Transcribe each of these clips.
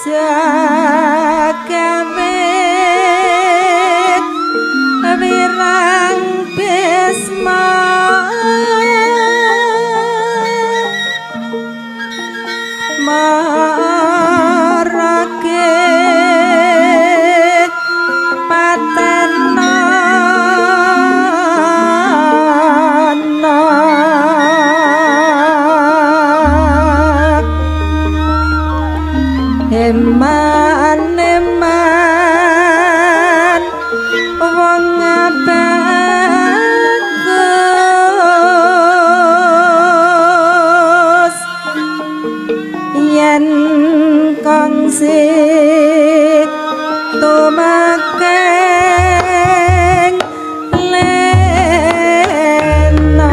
jagawe wirang bisma marake eman wong bagus yen kongsi tumakeng lena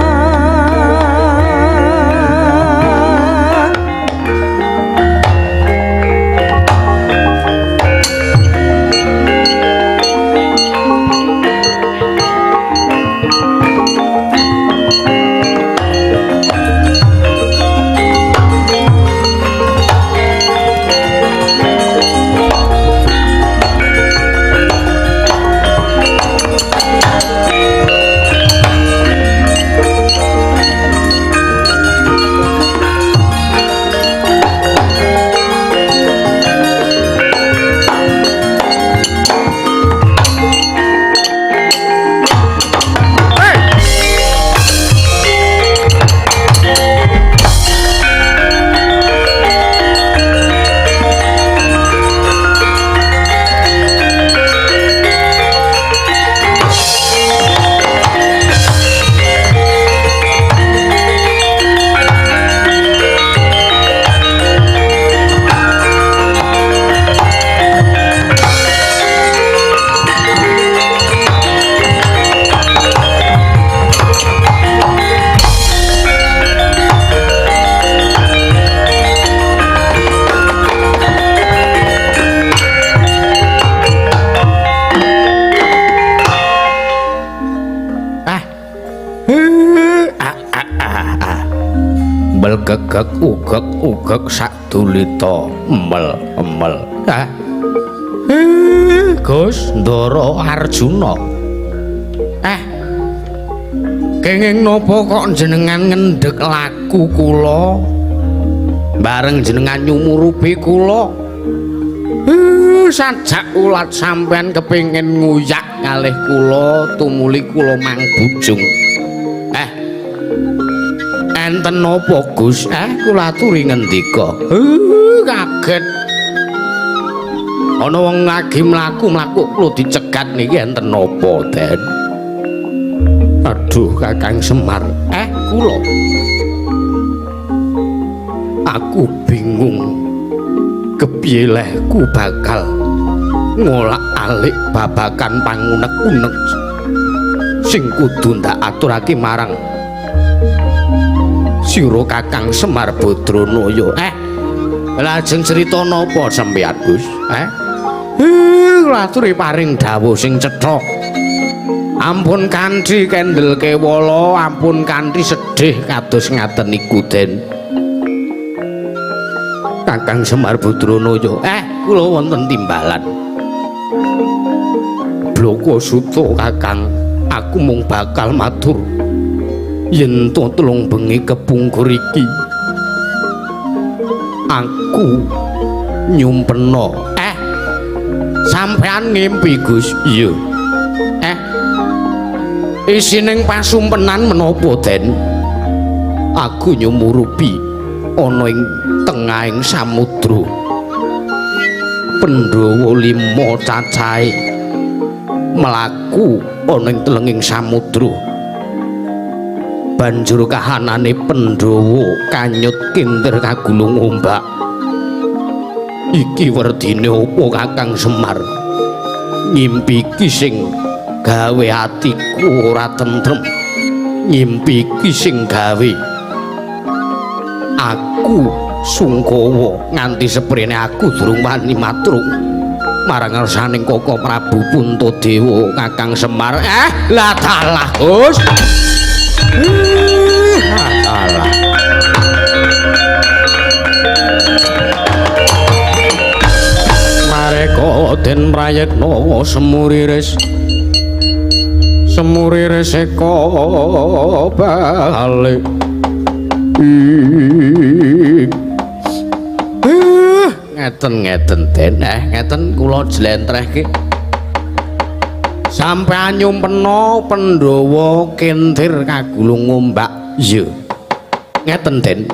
gegek ugek sadulita emel Gus Ndara Arjuna kenging napa kok jenengan ngendhek laku kula bareng jenengan nyumurupi kula sajak ulat sampean kepengin nguyak kalih kula tumuli kula mang bujung enten napa Gus kula aturi ngendika kaget ana wong lagi mlaku kula dicegat niki enten napa Den aduh Kakang Semar kula aku bingung kepiye leh ku bakal ngolak-alik babakan pangunek-unek sing kudu ndak aturake marang sira Kakang Semar Badranaya lajeng crita napa sampeyan Gus aturi paring dawuh sing cetha ampun kanthi kendel kewala ampun kanthi sedih kados ngaten niku Den Kakang Semar Badranaya kula wonten timbalan Bloko Suta Kakang aku mung bakal matur yen to telung bengi kepungkur iki aku nyumpena sampean ngimpi Gus iya isining pasumpenan menapa Den aku nyumurupi ana ing tengahing samudra Pandhawa 5 cacahe mlaku ana ing telenging samudra banjur kahanane Pandhawa kanyut kinder kagulung ombak iki werdine apa Kakang Semar ngimpi iki sing gawe atiku ora tentrem ngimpi iki sing gawe aku sungkawa nganti seprene aku durung wani matur marang ngarsaning Koko Prabu Puntadewa Kakang Semar lah dalah Gus dalah seka den prayekna semurire seka bali ngeten den ngeten kula jlentrehke sampeyan nyumpena Pandhawa kentir kagulung ngombak iya ngeten den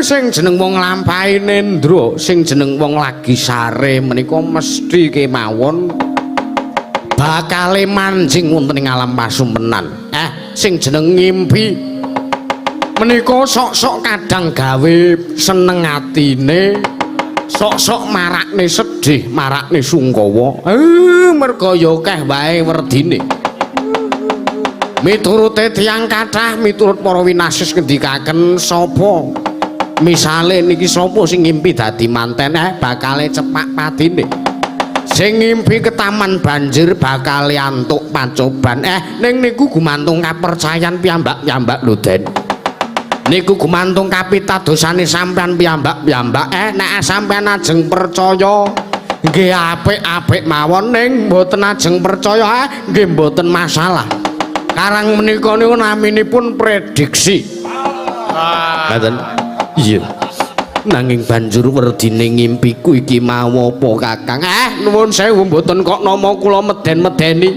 sing jeneng wong lampahi nendra sing jeneng wong lagi sare menika mesti kemawon bakale manjing wonten ing alam pasumpenan sing jeneng ngimpi menika sok-sok kadang gawe seneng atine sok-sok marakne sedih marakne sungkawa merga ya akeh wae werdine miturute tiyang kathah miturut para winasis ngendikaken sapa misale niki sapa sing ngimpi dadi manten bakale cepak patine sing ngimpi ke taman banjir bakale antuk pacoban ning niku gumantung kapercayan piyambak-piyambak lho Den niku gumantung kapitadosane sampean piyambak-piyambak nek sampean ajeng percaya nggih apik-apik mawon ning mboten ajeng percaya nggih mboten masalah karang menika niku naminipun prediksi ngoten iya nanging banjur werdine ngimpiku iki mau apa Kakang nuwun sewu mboten kok nama kula meden-medeni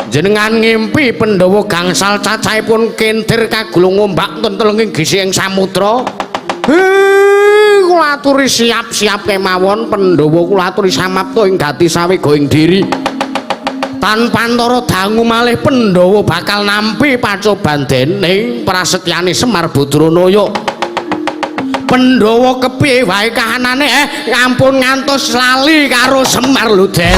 jenengan ngimpi Pandhawa gangsal cacahipun kentir kagulung ombak tentelenging gisi ing samudra kula aturi siap-siap kemawon Pandhawa kula aturi samapta ing gati sawega ing diri tanpa antara dangu malih Pandhawa bakal nampi pacoban dening prasetyane Semar Badranaya Pandhawa kepiye wae kahanane ampun ngantos lali karo Semar lho Den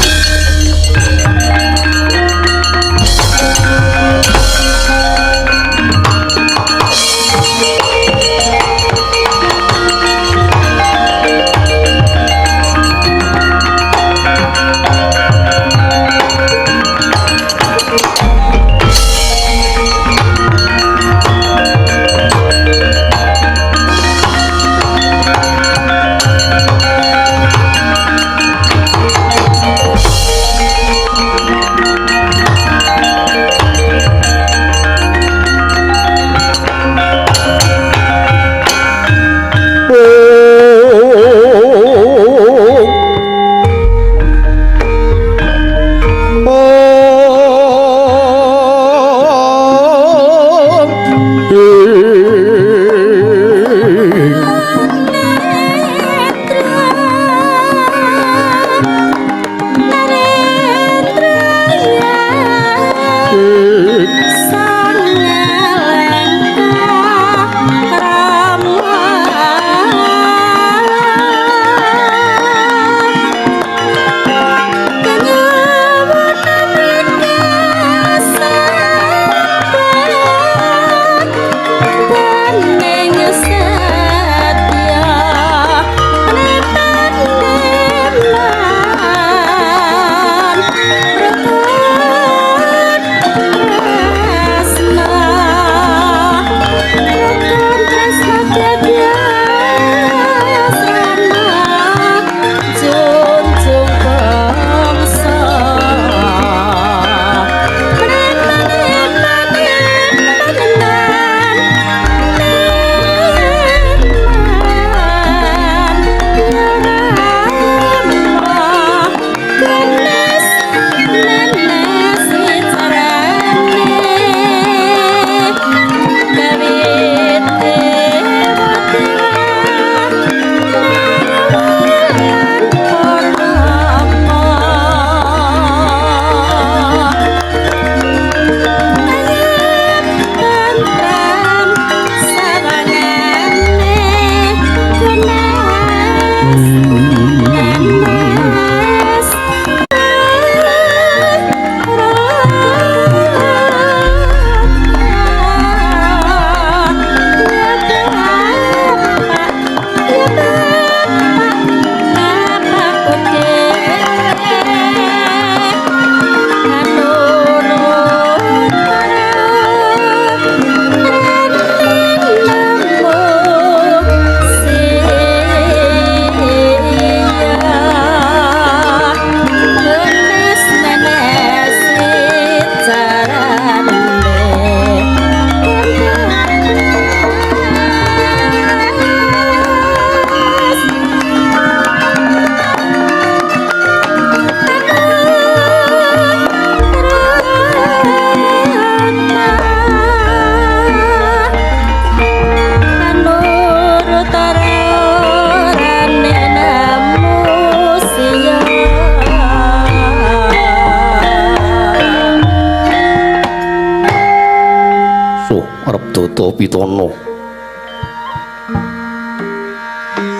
Pitana.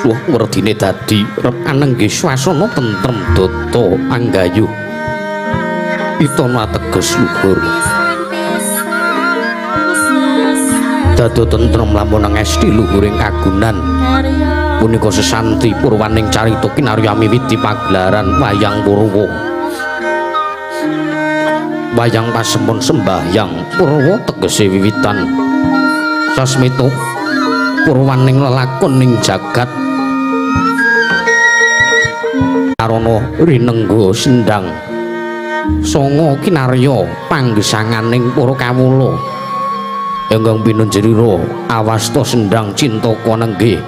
Suh werdine dadi rep anenggih swasana tentrem data anggayuh. Pitana ateges luhur. Dada tentrem lamun ngesti luhuring kagunan. Punika sesanti purwaning carita kinarya miwiti pagelaran wayang Purwa. Wayang pasemon sembahyang Purwa tegese wiwitan sasmita purwaning lelakon ning jagat karana rinengga sendang sanga kinarya panggesanganing para kawula ingkang pinunjrira awasta sendang cintaka nenggih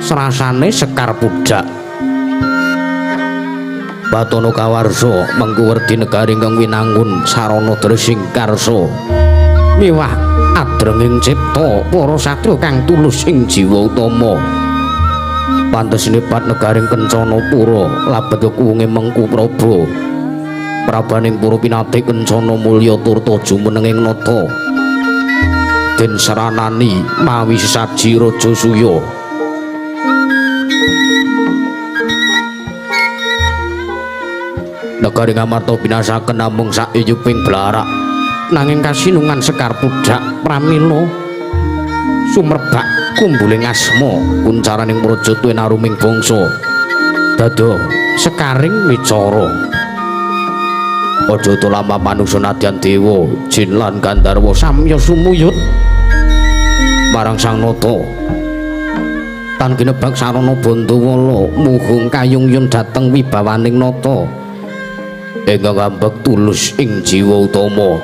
serasane Sekar Pudak Batana Kawarsa mengkuwerdi negari ingkang winangun sarana dresing karsa miwah adrenging cipta para satya kang tulus ing jiwa utama pantes nipat negaring Kencanapura labet kuwunge Mengku Praba prabaning para pinate Kencana mulya turta jumenenging nata den saranani mawi sesaji Raja Suya negari Ngamarta binasaken namung saeyuping blarak nanging kasinungan Sekar Pudak pramila sumrebak kumbuling asma kuncaraning praja tuwin aruming bangsa dada sekaring wicara aja tulama manungsa nadyan dewa jin lan gandharwa samya sumuyut marang sang nata tan ginebak sarana Bandawala muhung kayung-yung dhateng wibawaning nata ingkang ngambek tulus ing jiwa utama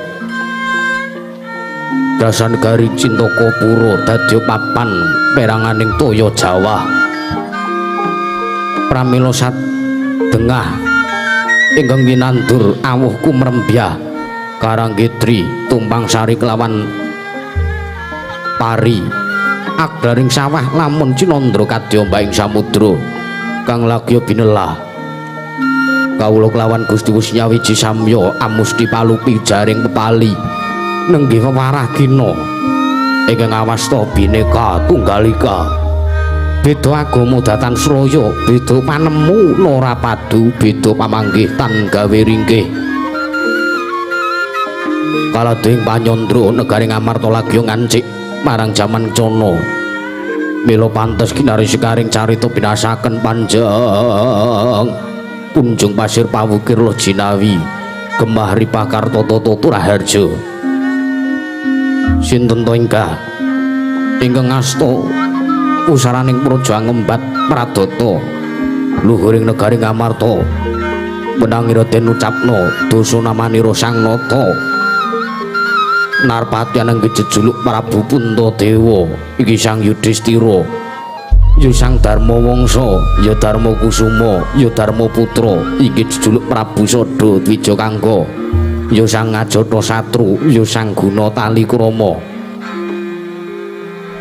Dasanegari Cintakapura dadi papan peranganing toya Jawa pramila sadengah ingkang winandur awuh kumrembyah Karanggitri tumpang sari kelawan pari agdaring sawah lamun Cinandra kadya mbahing samudra kang lagya binelah kawula kelawan Gusti Wisnyawiji samya amusti palupi jaring pepali nenggih wewarah kina ingkang awasta bineka tunggalika beda agama datan Sraya beda panemu nora padu beda pamanggih tan gawe ringkih kalading panyandra negari Ngamarta lagya ngancik marang jaman Cana mila pantes kinari sekaring carita binasaken panjang punjung pasir pawukir lo jinawi Gembah Ripakarta Tata Turaharja sinten to ingkang ngasta pusaraning praja ngembat Pradata luhuring negari Ngamarta menangira den ucapna dosa namanira Sang Nata Narpati anangge jejuluk Prabu Puntadewa iki Sang Yudhistira ya Sang Darma Wangsa ya Darma Kusuma ya Darma Putra iki jejuluk Prabu Sada Dwijakangga ya Sang Ngajata Satru ya Sang Gunatali Krama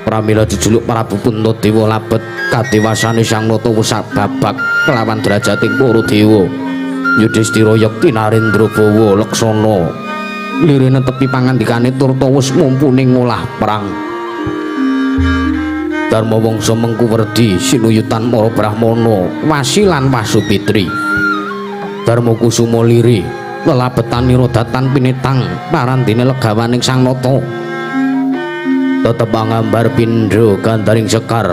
pramila jejuluk Prabu Puntadewa labet kadewasane Sang Nata wis babak kelawan derajating para dewa Yudhistira Yekti Narendra Bawa Laksana lirine tepi pangandikane turta wis mumpuni ngolah perang Darma Wangsa Mengkuwerdi sinuyutan para Brahmana Wasi lan Wasupitri Darma Kusuma liri lelabetanira datan pinetang parandene legawaning Sang Nata tetep ngambar pindha gandaring Sekar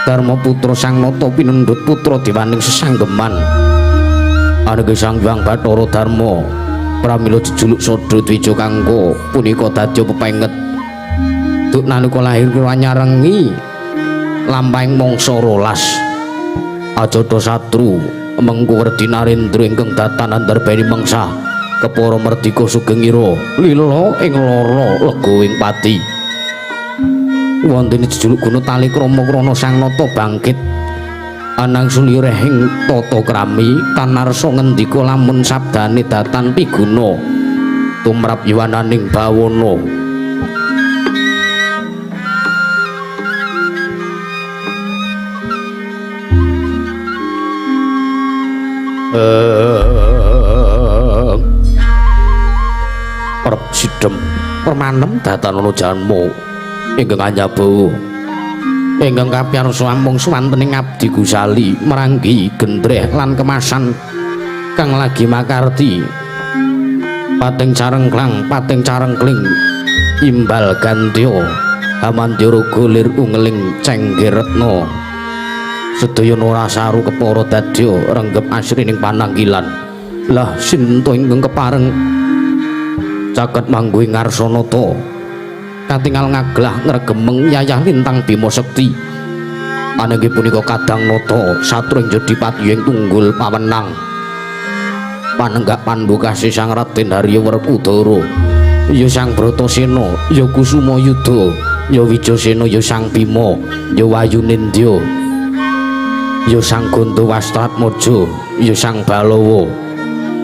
Darma putra Sang Nata pinundhut putra dewaning sesanggeman ananging Sang Hyang Bathara Darma pramila jejuluk Sada Dwijakangga punika dadi pepenget duk nalika lahir kula nyarengi lampahing mangsa 12 Ajata Satru Mengkuwerdi Narendra ingkang datan andarbani mangsa kepara merdika sugengira lila ing lara lega ing pati wonten jejuluk Gunatali Krama krana Sang Nata bangkit anang sulirehing tata krami tanarsa ngendika lamun sabdane datan piguna tumrap yuwananing bawana Arep sidhem permanem datanana janmu ingkang anyabawa ingkang kapiyarsa amung swantening abdi Gusali meranggi gendreh lan kemasan kang lagi makarti pating carengkling imbal gantya Hamandyara golir ungeling cenggiretna sedaya Nurasaru kepara dadya renggep asrining pananggilan lah sinta ingkang kepareng caket mangguhi ngarsanata katingal ngaglah ngregemeng yayah lintang Bima Sekti ananging punika kadang nata satring Jodipati ing tunggul pawenang panenggak pandhukasih Sang Raden Harya Werkudara ya Sang Bratasena ya Kusuma Yuda ya Wijasena ya Sang Bima ya Wayunindya ya Sang Gandawastratmaja ya Sang Balawa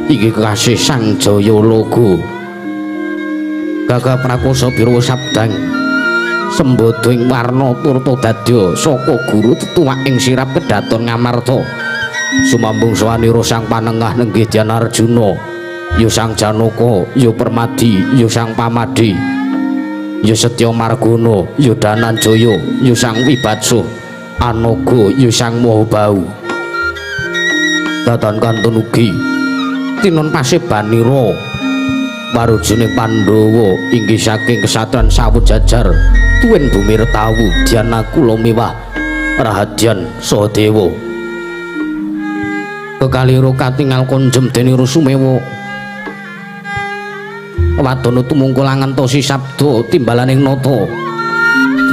iki kekasih Sang Jayalaga Gagah Prakosa Birawa Sabdang sembodo ing warna turta dadya saka guru tetuwak ing sirap kedaton Ngamarta sumambung sawanira Sang Panengah nenggih Dyan Arjuna ya Sang Janaka ya Permadi ya Sang Pamadi ya Setya Margana ya Dananjaya ya Sang Wibatsa Anaga ya Sang Mahabau datan kantun ugi tinon Pasebanira warujane Pandhawa inggih saking kesatran Sawojajar tuwin bumi Retawu Dyan Nakula miwah Rahadyan saha Dewa kekalira katingal konjem dening Rusumewa wadana tumungkul ngantosi sabda timbalaning nata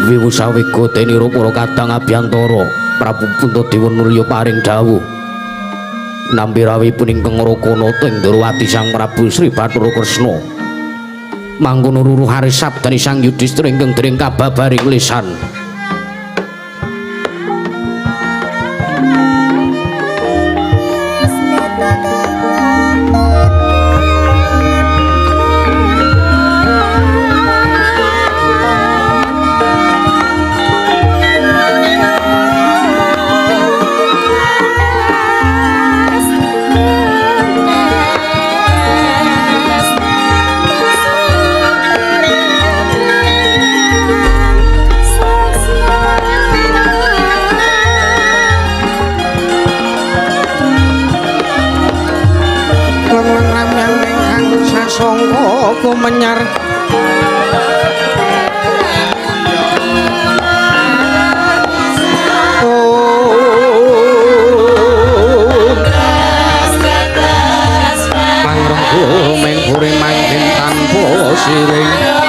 wiwusawega dening para kadang abiyantara Prabu Puntadewa Nurya paring dawuh nampi rawuhipun ingkang Rakana ing Ndrawati Sang Prabu Sri Bathara Kresna mangkono ruruh hari sabdani Sang Yudhistira ingkang dereng kababaring lisan aku menyar mangrengku mengkuri mangkin tanpa siring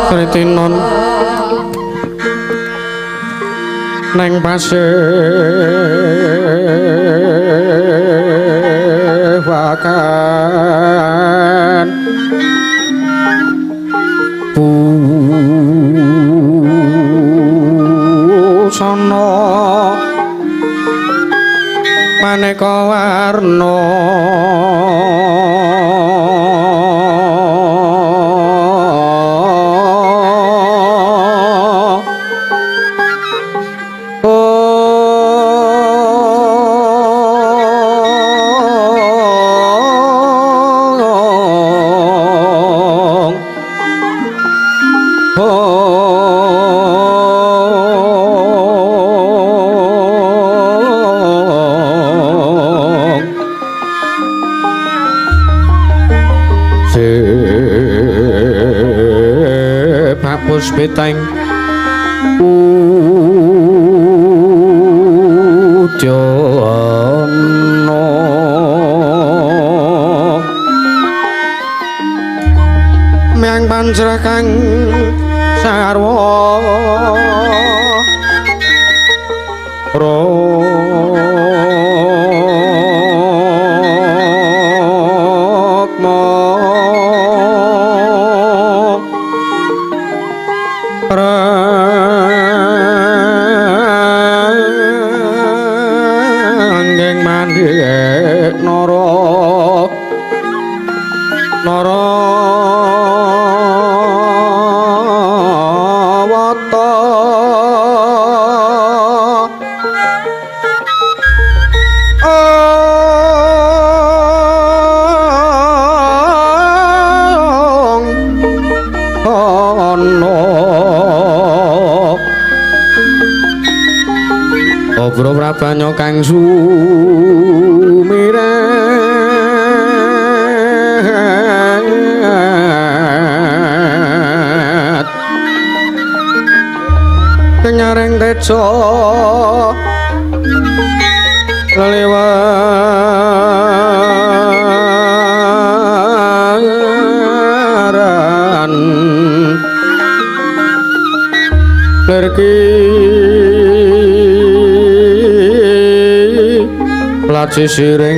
Kritinon neng pasewakan busana maneka warna Pak Puspiteng Ujono Miang Pancrah kang sarwa Ranggeng mandhek Narawata Obro prabanyo kang sumiret kenyareng tejo lewaran lerki laci siring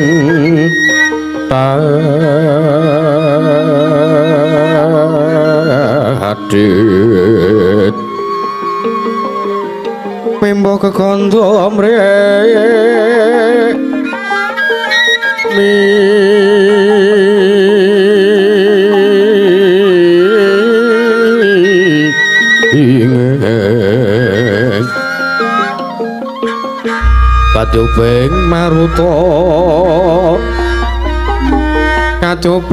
hadit mimbo kekondo mrek ingeng Kaduping maruta Kaduping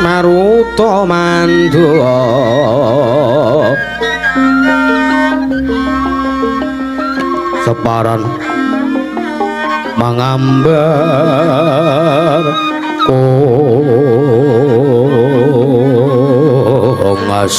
maruta mandha separan mangambar kongas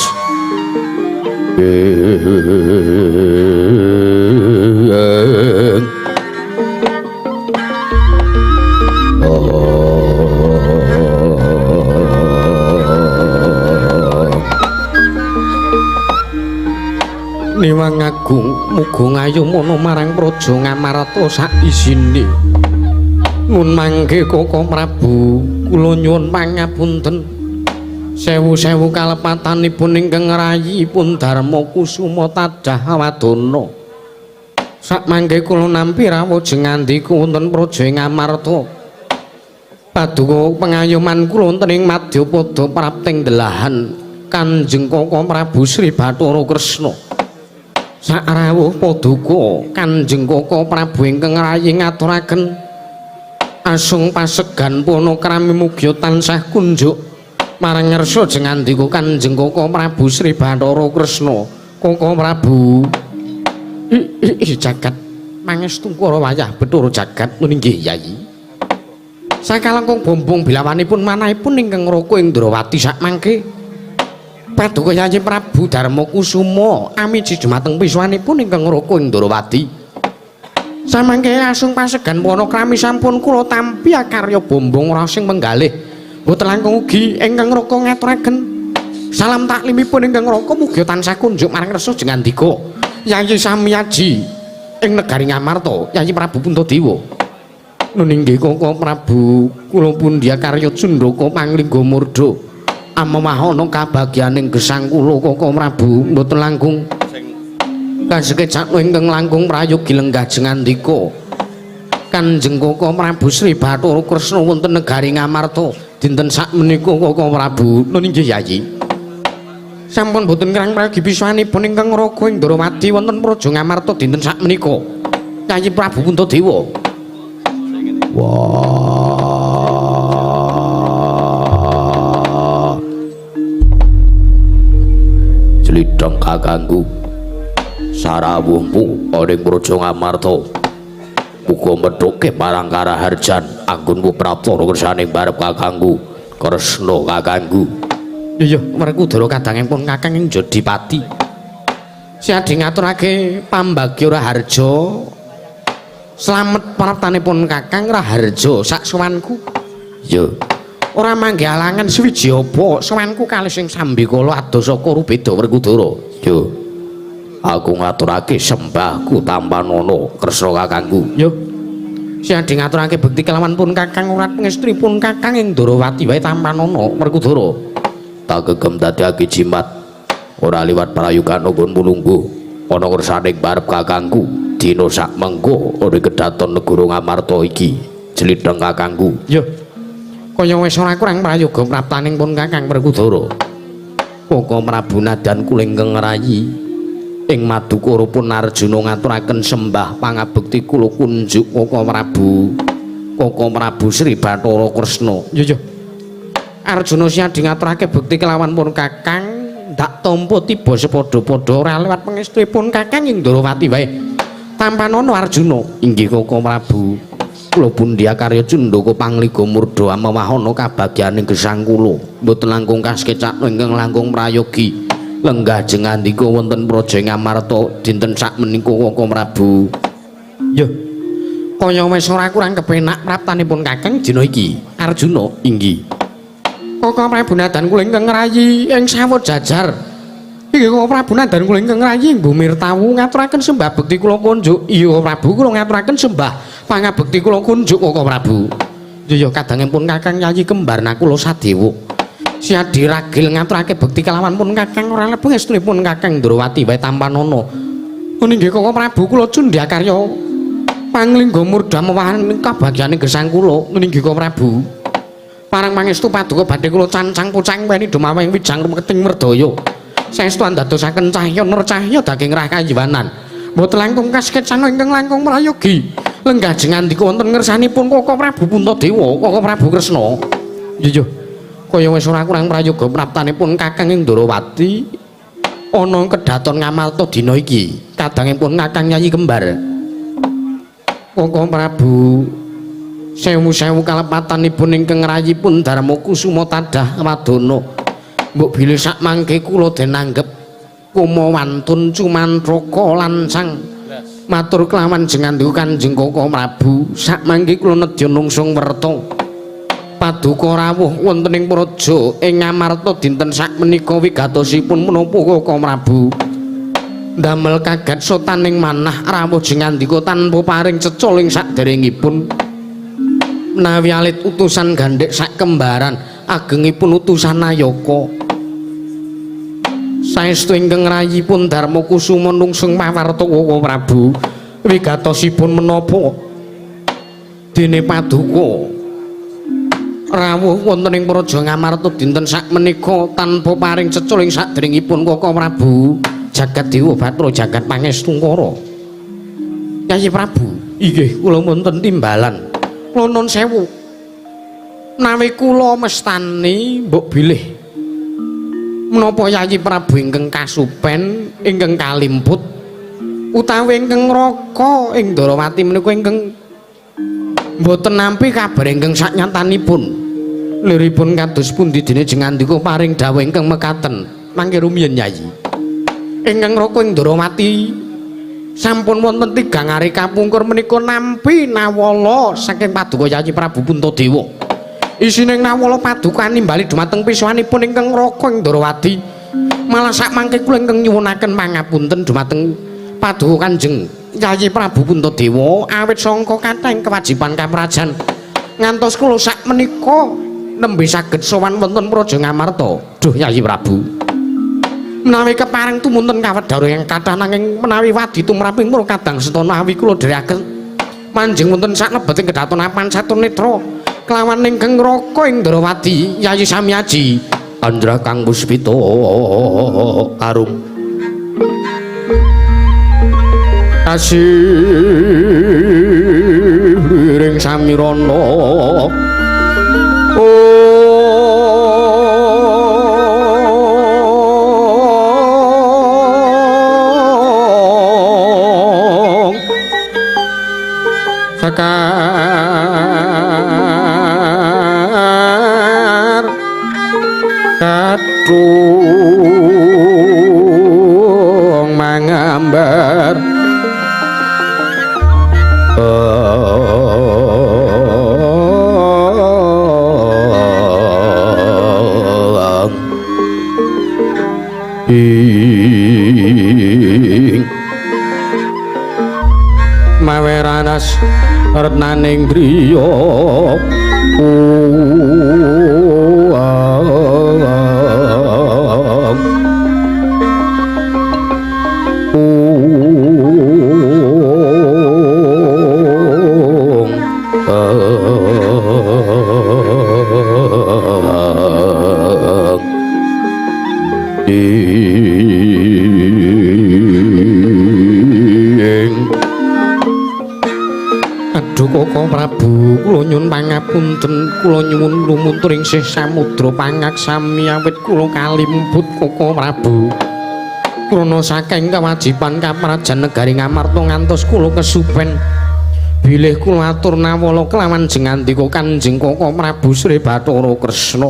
Niwang Agung muga ngayumana marang praja Ngamarta sak isine. Nun mangke Koko Prabu kula nyuwun pangapunten. Sewu-sewu kalepatanipun ingkang rayipun Darma Kusuma Tadah Wadana. Sak mangke kula nampi rawuh ngandika wonten praja Ngamarta. Paduka pengayuman kula wonten ing Madyapada prapting delahan Kanjeng Koko Prabu Sri Bathara Kresna. Sak rawuh paduka Kanjeng Koko Prabu ingkang rayi ngaturaken asung pasegan panakrami mugi tansah kunjuk marang ngersa jengandika Kanjeng Koko Prabu Sri Bathara Kresna. Koko Prabu jagat mangestu para wayah Bathara jagat nggih Yayi. Sakalengkung bombong bilawanipun manahipun ingkang ngroko Indrawati sak mangke Paduka Yayi Prabu Darma Kusuma amiji dumateng piswanipun ingkang ngroko Indrawati. Samangke asung pasegan panakrami sampun kula tampi karya bombong rasing penggalih. Boten langkung ugi ingkang ngroko ngaturaken salam taklimipun ingkang ngroko mugi tansah kunjuk marang resa jengandika Yayi Samyaji ing negari Ngamarta Yayi Prabu Puntadewa. Nun inggih Koko Prabu kula pundhya karya Cundaka Panglingga Murda. Amamahana kabagyaning gesang kula Koko Prabu mboten langkung kasekejak ingkang langkung prayogi lenggah jengandika Kanjeng Koko Prabu Sri Bathara Kresna wonten negari Ngamarta dinten sakmenika Koko Prabu. Nun inggih Yayi. Sampun boten kirang prayogi piswanipun ingkang ngroko Indrawati wonten praja Ngamarta dinten sakmenika Yayi Prabu Puntadewa. Wah. Slidang kakangku sarawuhmu ing praja Ngamarta. Uga medhoke Parangkara Harjan anggonmu prapta kersane barep kakangku Kresna kakangku. Iya, Werkudara kadangipun Kakang ing Jodipati. Siadi ngaturake pambagya Raharja. Slamet praptanipun Kakang Raharja sak sowanku. Ya. Ora manggih alangan swiji apa sowanku kalih sing sambikala adosaka rubeda Werkudara. Ya. Aku ngaturake sembahku Tampanana Kresna kakangku. Ya. Siadi ngaturake bekti kelawan pun Kakang urat pangestripun Kakang ing Ndarawati wae Tampanana Werkudara. Tak gegem dadake jimat ora liwat prayugan nggon mulunggu ana kersaning barep kakangku dina sak mengko ora kedaton negara Ngamarta iki jlitheng kakangku. Ya. Kaya wis ora kurang prayoga praptaning pun Kakang Werkudara. Koko Prabu Nadan Kulinggeng Rayi ing Madukara pun Arjuna ngaturaken sembah pangabekti kula kunjuk Koko Prabu Sri Bathara Kresna. Ya. Arjuna siadi ngaturake bekti kelawan pun Kakang ndak tampa tiba sepadha-padha ora lewat pangestripun Kakang ing Ndarawati wae. Tampanana Arjuna, inggih Koko Prabu. Kula pundhia karya Cundaka Pangliga Murda amawahana kabagyaning gesang kula. Mboten langkung kaskecak ingkang langkung prayogi. Lenggah jeng andika wonten praja Ngamarta dinten sakmenika Koko Prabu. Ya. Kaya wis ora kurang kepenak praptanipun Kakang dina iki. Arjuna, inggih. Koko Prabu Nadan Kulinggeng Rayi ing sawet jajar. Inggih Koko Prabu Nadan Kulinggeng Rayi Bumir Tawu ngaturaken sembah bekti kula kunjuk. Iya Prabu kula ngaturaken sembah pangabekti kula kunjuk Koko Prabu. Ya kadangipun Kakang Yayi kembar nakula Sadewa. Siadi ragil ngaturake bekti kelawan pun Kakang ora lebeng estunipun Kakang Ndarawati wae Tampanana. Inggih Koko Prabu kula cundya karya Panglingga Murda mawahan kabagyaning gesang kula. Inggih Koko Prabu. Parang pangestu paduka badhe kula cancang pucang weni dumawing wijang rumeketing merdaya. Saestu andadosaken cahya nur cahya daging rah kayiwanan. Mboten langkung kaskecana ingkang langkung prayogi. Lenggah jeng andika wonten ngersanipun Koko Prabu Puntadewa, Koko Prabu Kresna. Iya. Kaya wis ora kurang prayoga praptanipun Kakang ing Ndarawati ana kedaton Ngamarta dina iki. Kadangipun Kakang Yayi kembar. Koko Prabu sewu-sewu kalepatanipun ingkang rayipun Darma Kusuma tadah wadana. Mbok bilih sak mangke kula den anggep kumawantun cumantraka lancang. Matur kelawan jengandu Kanjeng Koko Prabu, sak mangke kula nedya nungsung werta. Paduka rawuh wonten ing praja ing Ngamarta dinten sakmenika wigatosipun menapa Koko Prabu. Ndamel kagat sotaning manah rawuh jengandika tanpa paring cecul ing saderengipun. Menawi alit utusan gandhek sak kembaran agengipun utusan Nayaka saestu ingkang rayipun Darma Kusuma nungsung mawarta Koko Prabu wigatosipun menapa dene paduka rawuh wonten ing praja Ngamarta dinten sakmenika tanpa paring cecul ing saderengipun Koko Prabu jagat dewa Bathara jagat pangestungkara. Yayi Prabu, inggih kula wonten timbalan kula nuwun sewu. Menawi kula mestani mbok bilih menapa Yayi Prabu ingkang kasupen, ingkang kalimput utawi ingkang raka ing Ndarawati menika ingkang mboten nampi kabar ingkang saknyatanipun. Liripun kados pundi dene jengandika paring dawuh ingkang mekaten. Mangke rumiyin Yayi. Ingkang raka ing Ndarawati sampun wonten 3 hari kapungkur menika nampi nawala saking paduka Yayi Prabu Puntadewa. Isining nawala paduka nimbali dumateng piswanipun ingkang raka ing Ndarawati. Malah sak mangke kula ingkang nyuwunaken pangapunten dumateng paduka Kanjeng Yayi Prabu Puntadewa awit sangka kathahing kewajiban kaprajan ngantos kula sak menika nembe saged sowan wonten praja Ngamarta. Duh Yayi Prabu. Menawi kepareng tumunten kawedhara yang kathah nanging menawi wadi tumraping kula kadang setana awi kula dherekaken manjing wonten saklebeting kedaton apan satu netra kelawan ingkang raka ing Ndarawati Yayi Samyaji Andra Kang Puspita Arum Asiring Samirana gedung mangambar maweranas retnaning griya Koko Prabu kula nyuwun pangapunten kula nyuwun lumuntur ing sih samudra pangaksami awit kula kalimput Koko Prabu krana saking kewajiban kaprajan negari Ngamarta ngantos kula kesupen bilih kula atur nawala kelawan jengandika Kanjeng Koko Prabu Sri Bathara Kresna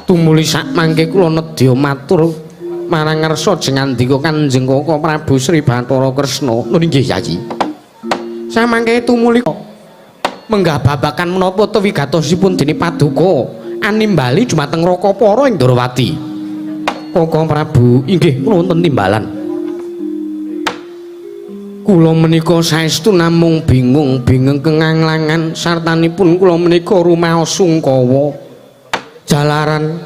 tumuli sak mangke kula nedya matur marang ngarsa jengandika Kanjeng Koko Prabu Sri Bathara Kresna nggih Yayi samangke tumuli menggah babakan menapa to wigatosipun dene Paduka animbali dumateng Rakapara ing Ndrawati. Koko Prabu inggih kula wonten timbalan. Kula menika saestu namung bingung kenganglangan sartanipun kula menika rumaos sungkawa. Jalaran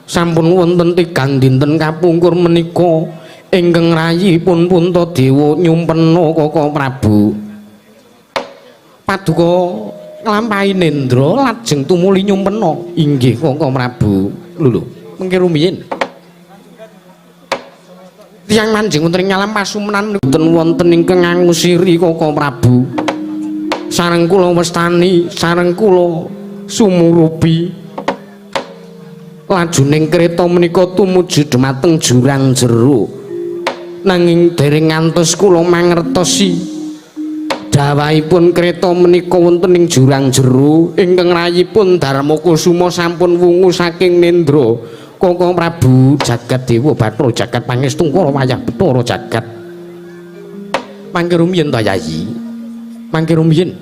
sampun wonten tigang dinten kapungkur menika ingkang rayipun Puntadewa nyumpena Koko Prabu. Paduka nglampahi nendra lajeng tumuli nyumpena inggih Koko Prabu lho mengke rumiyin tiyang manjing wonten ing alam pasumenan mboten wonten ingkang ngangusiri Koko Prabu sareng kula westani sareng kula sumurupi lajuning kreta menika tumuju dhumateng jurang jero nanging dereng ngantos kula mangertosi dawahipun kreta menika wonten ing jurang jero ingkang rayipun Darmakusuma sampun wungu saking nendra Koko Prabu jagat dewa Bathara jagat pangestungkara wayah Bathara jagat mangke rumiyin ta Yayi mangke rumiyin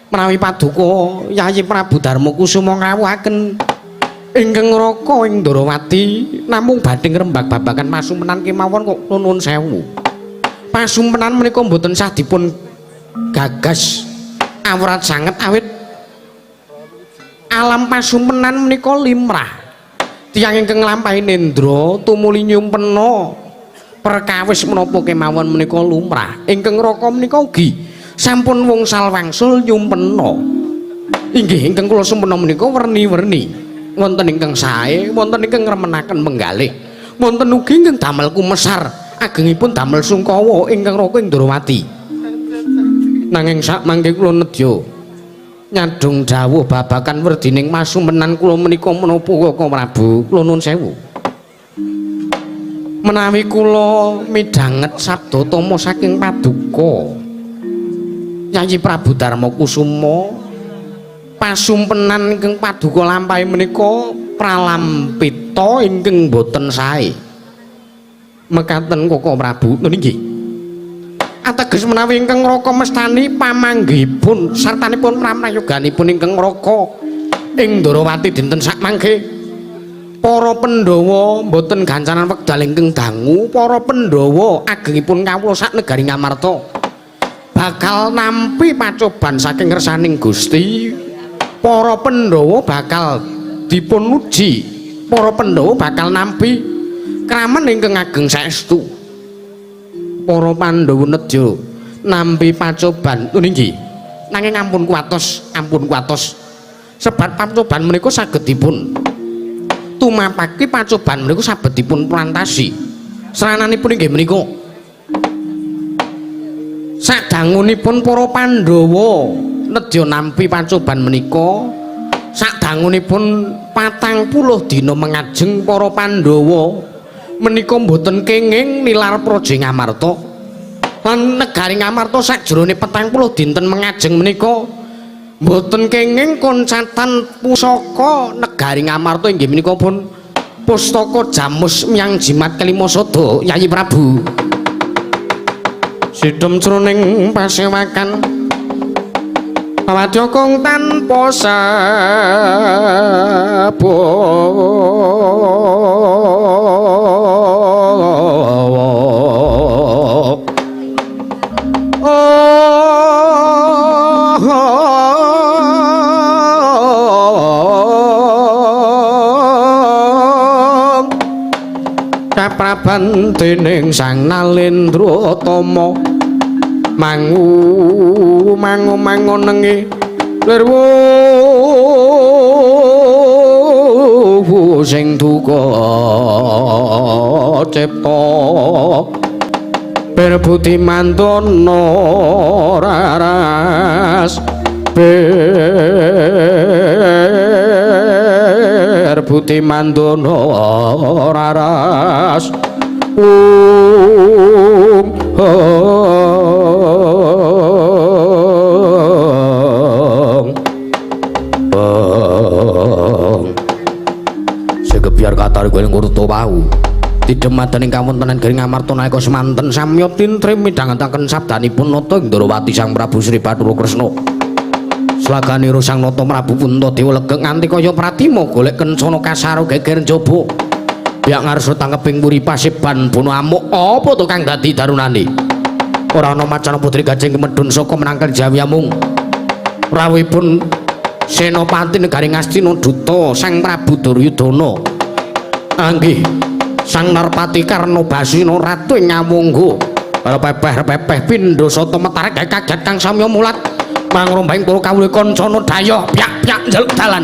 menawi Paduka Yayi Prabu Darmakusuma ngrawuhaken ingkang ngraka ing Ndrawati namung badhe ngrembak babagan pasumenan kemawon kok nuwun sewu pasumenan menika mboten sah dipun gagas awrat sanget awit alam pasumenan menika limrah tiyang ingkang nglampahi nendra tumuli nyumpena perkawis menapa kemawon menika lumrah ingkang raka menika ugi sampun wungsal wangsul nyumpena inggih ingkang kula sumpena menika werni-werni wonten ingkang sae wonten ingkang ngremenaken menggalih wonten ugi ingkang damel kumesar agengipun damel sungkawa ingkang raka ing Ndrawati nanging sak mangke kula nedya nyadong dawuh babakan werdining masumenan kula menika menapa Koko Prabu kula nuwun sewu menawi kula midhanget sabda tama saking Paduka Yayi Prabu Darmakusuma pasumpenan ingkang Paduka lampahi menika pralampita ingkang boten sae mekaten Koko Prabu nggih ateges menawi ingkang ngraka mestani pamanggihipun sartanipun pramrayoganipun ingkang ngraka ing Ndrawati dinten sakmangke para Pandhawa mboten gancanan wekdal ingkang dangu para Pandhawa agengipun kawula sak negari Ngamarta bakal nampi pacoban saking ngersaning Gusti para Pandhawa bakal dipun uji para Pandhawa bakal nampi kramen ingkang ageng saestu para Pandhawa nedya nampi pacoban nggih nanging ampun kuatos sebat pacoban menika saged dipun tumapake pacoban menika saged dipun plantasi serananipun inggih menika sadangunipun para Pandhawa nedya nampi pacoban menika sadangunipun 40 dina mengajeng para Pandhawa menika mboten kenging nilar praja Ngamarta lan negari Ngamarta sakjroning 40 dinten mengajeng menika mboten kenging koncatan pusaka negari Ngamarta inggih menika pun pustaka jamus miyang jimat kelima sada Yayi Prabu sidhem jroning pasewakan wadya kang tanpa kapraban dening Sang Nalendratama mangu-mangunengi lirwu sing duka cipta berbudi mandana raras berbudi mandana raras segebyar katar gue ngurto bau didemadaning kawontenan Gering Amarta nalika semanten samya tintrim midhangetaken sabdanipun nata Indrawati Sang Prabu Sri Bathara Kresna slaganira Sang Nata Prabu Puntadewa legeng nganti kaya pratima golek kencana kasaro geger njaba biak ngarsa tangkeping puri pasiban bono amuk apa to kang dadi darunane ora ana macana putri gajeng kemedhun saka menangkel Jawi amung rawuhipun Senopati negari Ngastina Duta Sang Prabu Duryudana anggih Sang Narpati Karnobasina Ratu ing Ngawangga para pepeh-pepeh pindha sata metarik kaget kang samya mulat mangrombahing para kawula kancana dayoh piak-piak njaluk dalan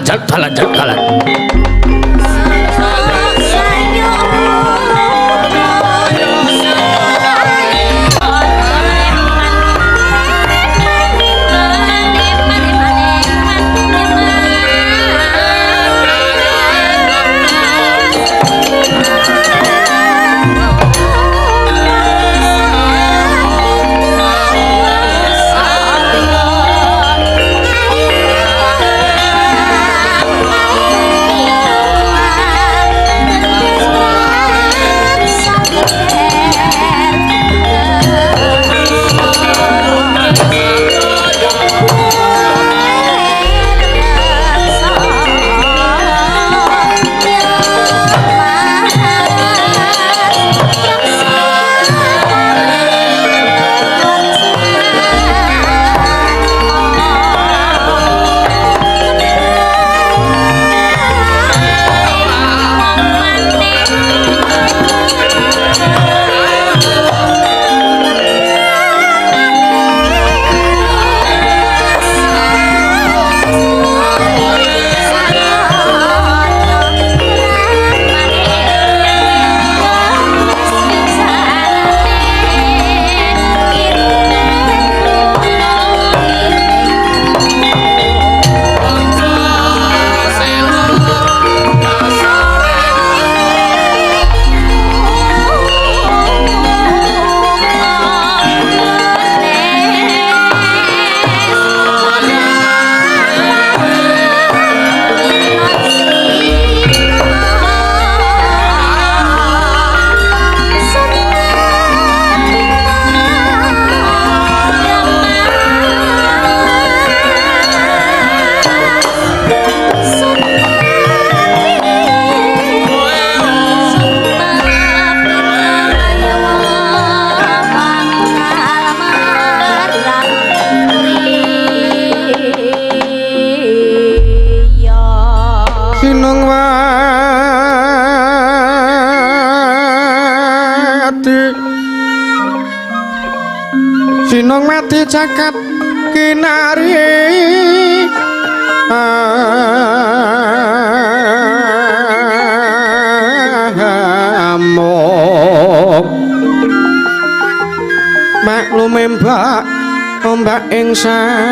Sinong mati cakat kinari amok maklume mbak ombak ing samatra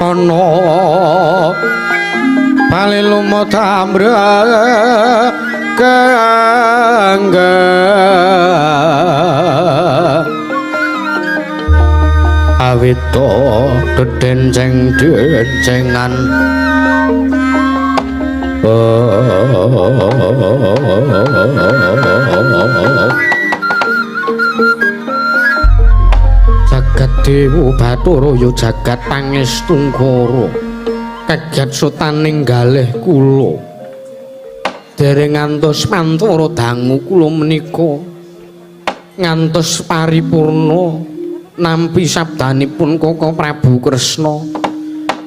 ana bali lumatamra kangga awito dedenceng-dencengan jagat dewa Bathara ya jagat pangestungkara kaget sutaning galih kula dereng ngantos mantara dangu kula menika ngantos paripurna nampi sabdanipun Koko Prabu Kresna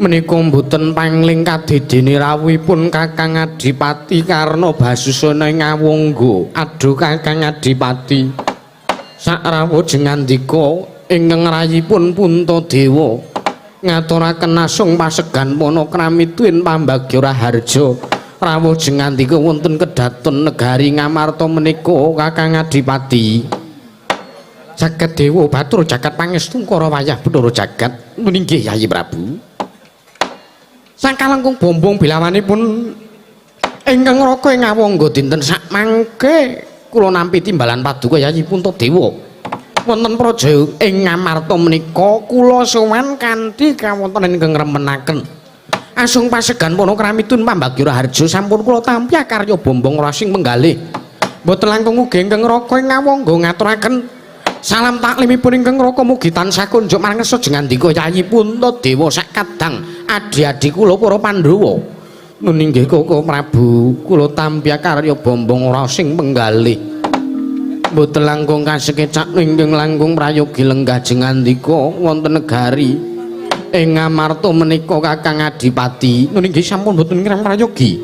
menika mboten pangling kadidene rawuhipun Kakang Adipati Karna Basusana ing Ngawangga. Aduh Kakang Adipati, sak rawuh ngandika ingkang rayipun Puntadewa ngaturaken asung pasegan panakrami tuwin pambagya raharja. Rawuh ngandika wonten kedaton negari Ngamarta menika Kakang Adipati. Jagat Dewa Bathara jagat pangestungkara wayah Bathara jagat meninggih Yayi Prabu. Sakalengkung bombong bilawanipun ingkang raka ing Ngawangga dinten sak mangke kula nampi timbalan paduka Yayi Puntadewa wonten praja ing Ngamarta menika kula sowan kanthi kawontenan ingkang remenaken asung pasegan panakramitun pambagya raharja sampun kula tampi karya bombong rasing menggalih mboten langkung ugi ingkang raka ing Ngawangga ngaturaken salam taklimipun ingkang raka mugi tansah kunjuk marang sajengandika Yayi Puntadewa sak kadang adi-adi kula para Pandhawa. Nun inggih Koko Prabu kula tampi karya bombong rasing penggalih. Mboten langkung kasekecak ingkang langkung prayogi lenggah jengandika wonten negari ing Ngamarta menika Kakang Adipati. Nun inggih sampun mboten kirang prayogi.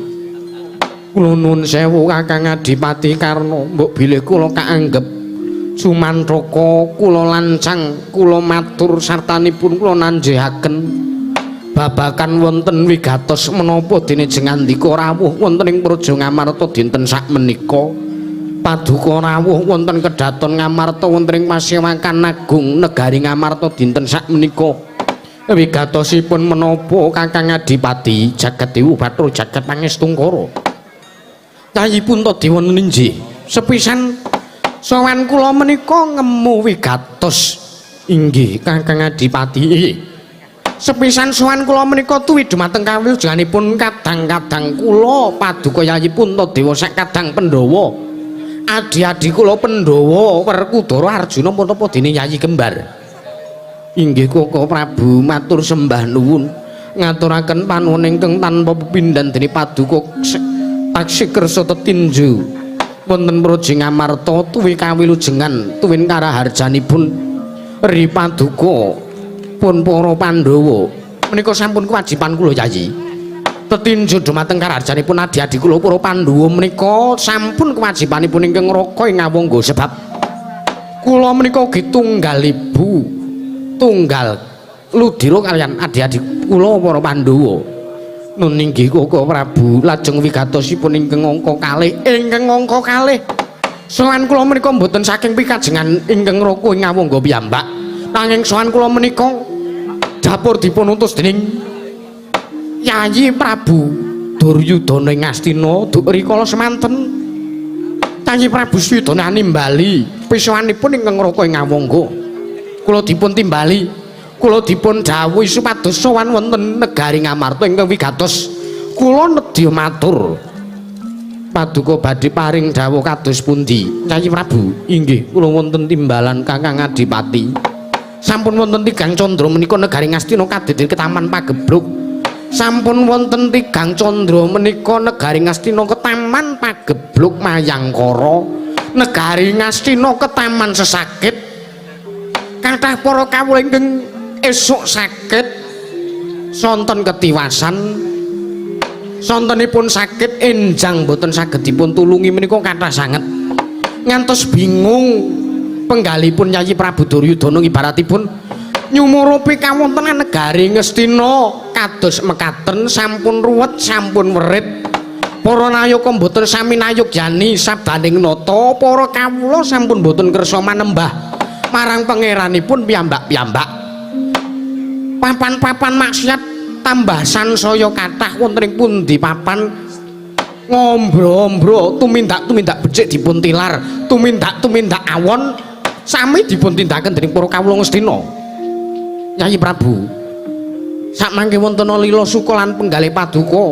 Kula nuwun sewu Kakang Adipati Karna mbok bilih kula kaanggep sumantraka kula lancang kula matur sartanipun kula nanjehaken babakan wonten wigatos menapa dene jengandika rawuh wonten ing praja Ngamarta dinten sak menika paduka rawuh wonten kedaton Ngamarta wonten ing Pasewakan Agung negari Ngamarta dinten sak menika wigatosipun menapa Kakang Adipati jagat Dewa Bathara jagat pangestungkara Yayi Puntadewa ninggih sepisan sowan kula menika ngemu wigatos inggih Kakang Adipati. Sepisan sowan kula menika tuwi dumateng kawilujenganipun kadang-kadang kula paduka Yayi Puntadewa sak kadang Pandhawa. Adi-adi kula Pandhawa Werkudara Arjuna menapa dene Yayi kembar. Inggih Koko Prabu matur sembah nuwun ngaturaken panuwun ingkang tanpa pepindhan dene paduka taksih kersa tetinju. Wonten praja Ngamarta tuwi kawilujengan tuwin karaharjanipun ri paduka pun para Pandhawa menika sampun kewajiban kula Yayi tetinju dumateng karaharjanipun adi-adi kula para Pandhawa menika sampun kewajibanipun ingkang raka ing Ngawangga sebab kula menika ugi tunggal ibu tunggal ludira kaliyan adi-adi kula para Pandhawa. Nun inggih Koko Prabu lajeng wigatosipun ingkang angka kalih sowan kula menika mboten saking pikajengan ingkang raka ing Ngawangga piyambak nanging sowan kula menika dapur dipun utus dening Yayi Prabu Duryudana ing Astina duk rikala semanten Yayi Prabu Swidana nimbali pisowanipun ingkang raka ing Ngawangga kula dipun timbali kula dipun dawuhi supados sowan wonten negari Ngamarta ingkang wigatos kula nedya matur paduka badhe paring dawuh kados pundi Yayi Prabu. Inggih kula wonten timbalan Kakang Adipati sampun wonten tigang candra menika negari Ngastina kadidin ketaman pagebluk sampun wonten tigang candra menika negari Ngastina ketaman pagebluk Mayangkara negari Ngastina ketaman sesakit kathah para kawula ingkang esuk sakit sonten ketiwasan sontenipun sakit enjang boten saged dipun tulungi menika kathah sanget ngantos bingung penggalipun Yayi Prabu Duryudana ibaratipun nyumurupi kawontenan negari Ngastina kados mekaten sampun ruwet sampun werit para nayaka boten sami nayogyani sabdaning nata para kawula sampun boten kersa manembah marang pangeranipun piyambak-piyambak papan-papan maksiat tambah sansaya kathah wonten ing pundi papan ngombro-ombro tumindak becik dipun tilar tumindak awon sami dipun tindaken dening para kawula Ngastina. Nyai Prabu sakmangke wonten lila suka lan penggalih paduka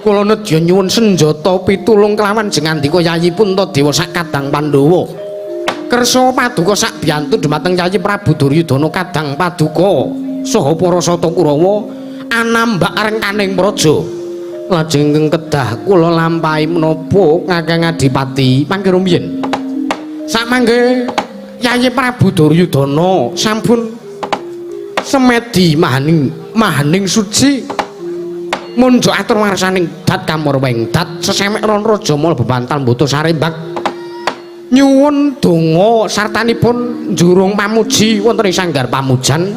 kula nedya nyuwun senjata pitulung kelawan jengandika Yayi Puntadewa sak kadang Pandhawa kersa paduka sak biyantu dhumateng Yayi Prabu Duryudana kadang paduka saha para sata Kurawa anambak rengkaning praja lajeng ingkang kedah kula lampahi menapa Kakang Adipati mangke rumiyin sakmangke Yayi Prabu Duryudana sampun semedi mahaning suci munjuk atur warsaning dat kamor wengdat sesemek ron raja mal bebantal mbutuh sarembak nyuwun donga sartanipun njurung pamuji wonten ing sanggar pamujan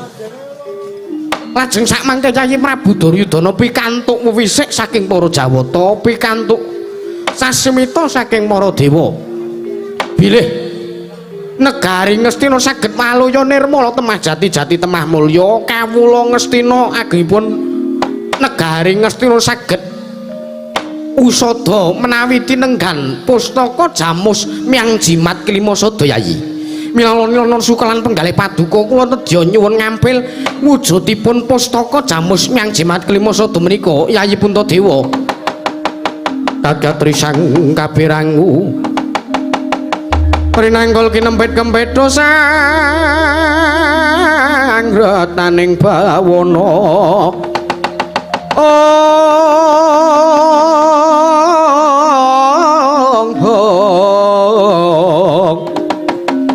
lajeng sakmangke Yayi Prabu Duryudana pikantuk wisik saking para Jawata pikantuk sasemita saking para dewa bilih negari Ngastina saged malaya nirmala temah jati temah mulya kawula Ngastina agengipun negari Ngastina saged usada menawi tinenggan pustaka Jamus Myang Jimat kelima sada Yayi milana sukalan penggalih paduka kula nedya nyuwun ngampil wujudipun pustaka Jamus Myang Jimat kelima sada menika Yayi Puntadewa kagatrisang kapirangu Rinanggol kinempet-kempet dosa ngrataning bawana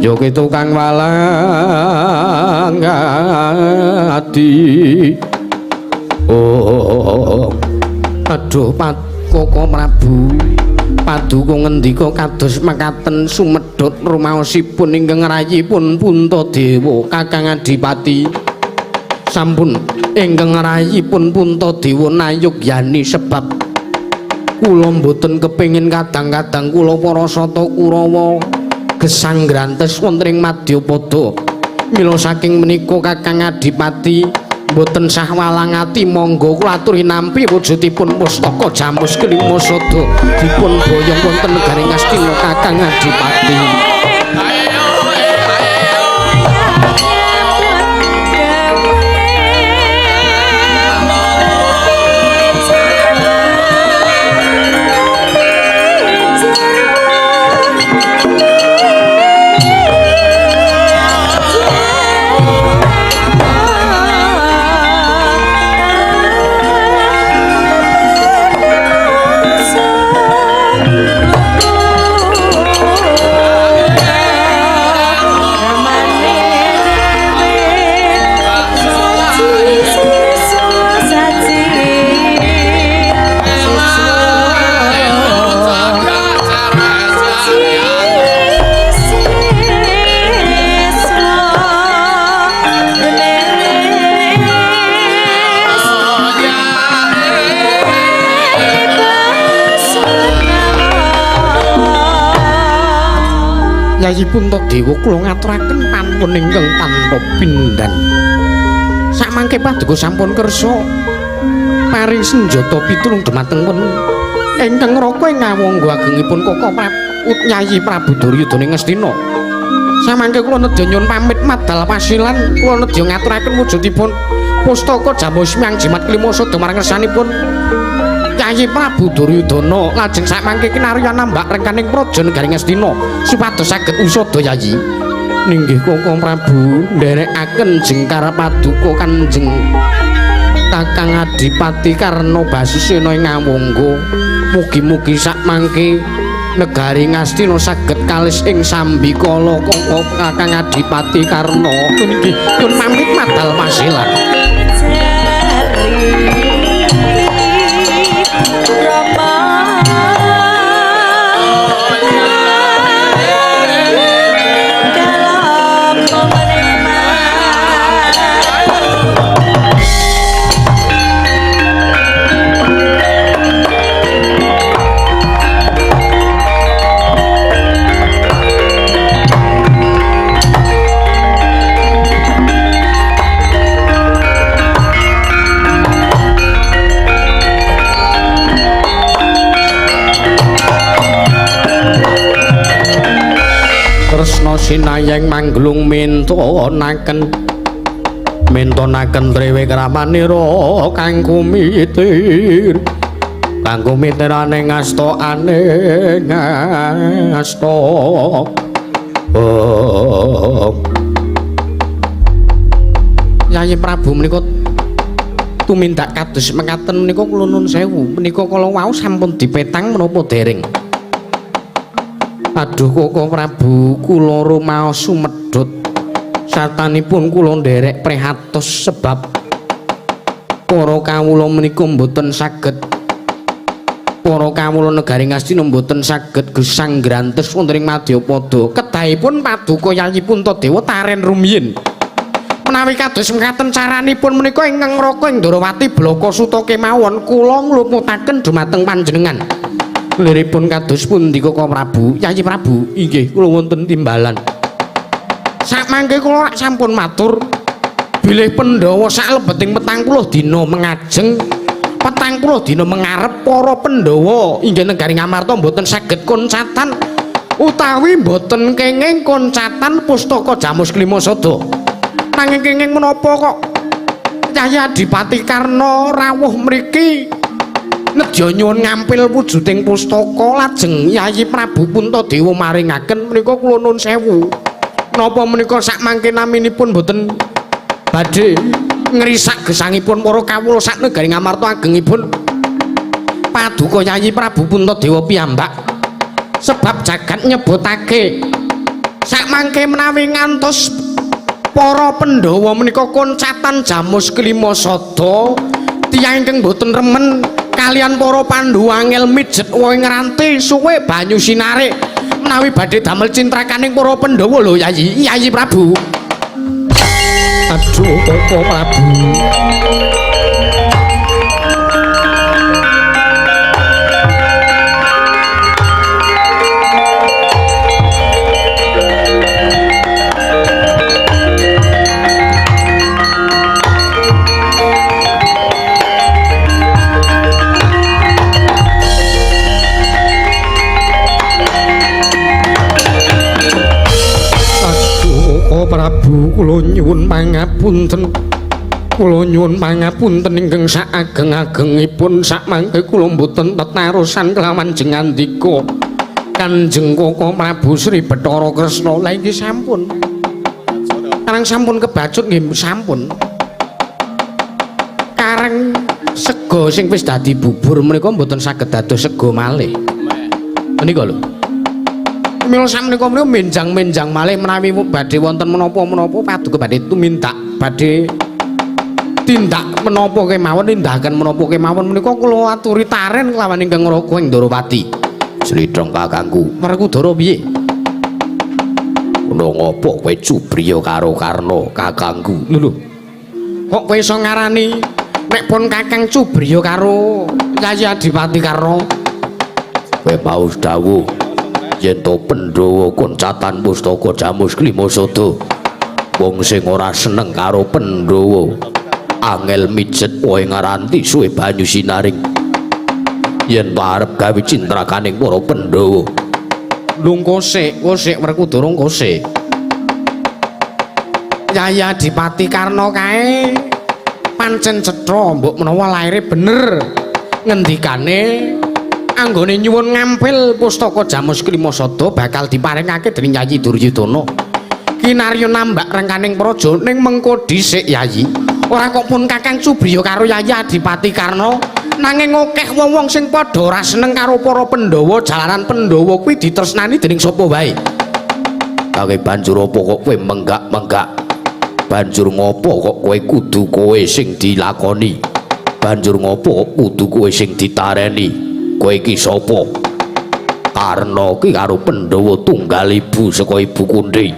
Yogi tukang walang ati aduh Koko Prabu paduka ngendika kados makaten sumedhot rumaosipun ingkang rayipun Puntadewa Kakang Adipati sampun ingkang rayipun Puntadewa nayogyani sebab kula mboten kepengin kadang-kadang kula para sata Kurawa gesang grantes wonten ing Madyapada mila saking menika Kakang Adipati mboten sah walang ati monggo kula aturi nampi wujudipun pustaka Jamus kelima sada dipun boyong wonten negari Ngastina Kakang Adipati Yayi Puntadewa kula ngaturaken panuwun ingkang tanpa pindhan. Sakmangke paduka sampun kersa paring senjata pitulung dhumateng pun ingkang raka ing ngawangga agengipun Koko Prabu Yayi Prabu Duryudana Ngastina. Samangke kula nedya nyuwun pamit madal pasilan kula nedya ngaturaken wujudipun pustaka Jamus Myang Jimat kelima sada marang ngersanipun Yayi Prabu Duryudana lajeng sakmangke kinarya nambak rengkaning praja negari Ngastina supados saged usada Yayi. Ninggih Koko Prabu nderekaken jengkar paduka Kanjeng Kakang Adipati Karna Basisena ing ngawangga. Mugi-mugi sakmangke negari Ngastina saged kalis ing sambikala Koko Kakang Adipati Karna. Ninggih nyuwun pamit madal pasilan. Yayeng mangglung mintonaken trewe kramanira kanggo mitir kanggo mitirane ngastokane ngasta Yayi Prabu menika tumindak kados mekaten menika kula nuwun sewu menika kala wau sampun dipetang menapa dereng Aduh Koko Prabu kula rumaos sumedhot sartanipun kula nderek prihatos sebab para kawula menika mboten saged para kawula negari Ngastina mboten saged gesang grantes wonten ing Madyapada kedahipun paduka Yayi Puntadewa taren rumiyin menawi kados mekaten caranipun menika ingkang ngraka ing Ndarawati Blakasuta kemawon kula nglumutaken dumateng panjenengan liripun kados pundi Koko Prabu Yayi Prabu inggih kula wonten timbalan sakmangke kula sampun matur bilih Pandhawa saklebeting 40 dina mengajeng 40 dina mengarep para Pandhawa inggih negari Ngamarta mboten saged koncatan utawi mboten kenging koncatan pustaka Jamus Klimasada nanging kenging menapa kok Yayi Adipati Karna rawuh mriki nedya nyuwun ngampil wujuding pustaka lajeng Yayi Prabu Puntadewa maringaken menika kula nuwun sewu napa menika sakmangke naminipun boten badhe ngrisak gesangipun para kawula sak negari Ngamarta agengipun paduka Yayi Prabu Puntadewa piyambak sebab jagat nyebutake sakmangke menawi ngantos para Pandhawa menika koncatan Jamus Klimasada tiyang ingkang boten remen kalian para Pandhu angel mijet wae ngranti suwe banyu sinarik menawi badhe damel cintrakaning para Pandhawa lho Yayi Prabu. Aduh Koko Prabu. Prabu kula nyuwun pangapunten kula nyuwun pangapunten ingkang saageng-agengipun sakmangke kula mboten tetarusan kelawan jengandika Kanjeng Koko Prabu Sri Bathara Kresna lha iki sampun karang sampun kebacut nggih sampun karang sega sing wis dadi bubur menika mboten saged dados sega malih menika lho mila sakmenika menika menjang-menjang malih menawi badhe wonten menapa-menapa paduka badhe tumindak badhe tindak menapa kemawon tindakan menapa kemawon menika kula aturi taren kelawan ingkang ngraka ing Ndarawati Slithong kakangku Werkudara piye ono ngopo kowe cubriya karo Karna kakangku lho kok kowe iso ngarani nek pun kakang cubriya karo Yayi Adipati Karna kowe mau dawuh yen to Pandhawa koncatan pustaka Jamus Klimasada wong sing ora seneng karo Pandhawa angel mijet wae ngaranti suwe banyu sinaring yen arep gawe cintrakaning para Pandhawa lungkosik Werkudara ngkosik Yayi Adipati Karna kae pancen cetha mbok menawa laire bener ngendikane anggone nyuwun ngampil pustaka Jamus Klimasada bakal diparingake dening Yayi Duryudana kinarya nambak rengkaning praja ning mengko dhisik Yayi ora kok pun Kakang Cubriya karo Yayi Adipati Karna nanging akeh wong-wong sing padha ora seneng karo para Pandhawa jalaran Pandhawa kuwi ditresnani dening sapa wae kawe banjur apa kok kowe menggak-menggak banjur ngopo kok kowe kudu kowe sing dilakoni banjur ngopo kudu kowe sing ditareni kowe iki sapa Karna ki karo Pandhawa tunggal ibu saka Ibu Kunthi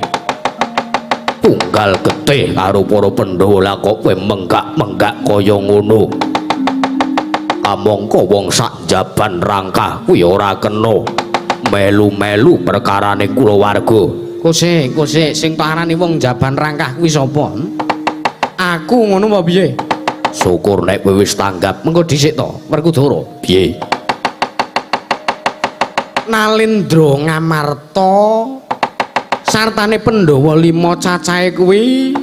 tunggal getih karo para Pandhawa lah kok kowe menggak-menggak kaya ngono amangka wong sak jaban rangkah kuwi ora kena melu-melu perkarane kulawarga kosek sing parani wong jaban rangkah kuwi sapa aku ngono apa piye syukur nek kowe wis tanggap mengko dhisik to Werkudara piye Nalindra Ngamarta sartane Pandhawa 5 cacahe kuwi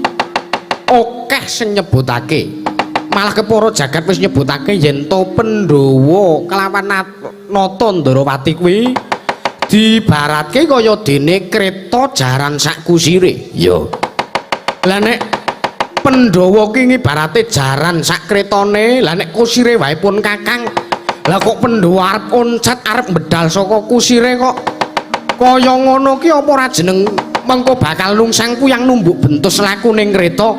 akeh sing nyebutake malah kepara jagat wis nyebutake yen to Pandhawa kelawan Nata Ndarawati kuwi dibaratke kaya dene kreta jaran sak kusire. Yo. Lah nek Pandhawa ki ngibarate jaran sak kretane, lah nek kusire wae pun Kakang. Lah kok Pandhawa arep oncat arep medal saka kusire kok kaya ngono ki apa ora jeneng mengko bakal nungsang kuyang numbuk bentus lakune kreta.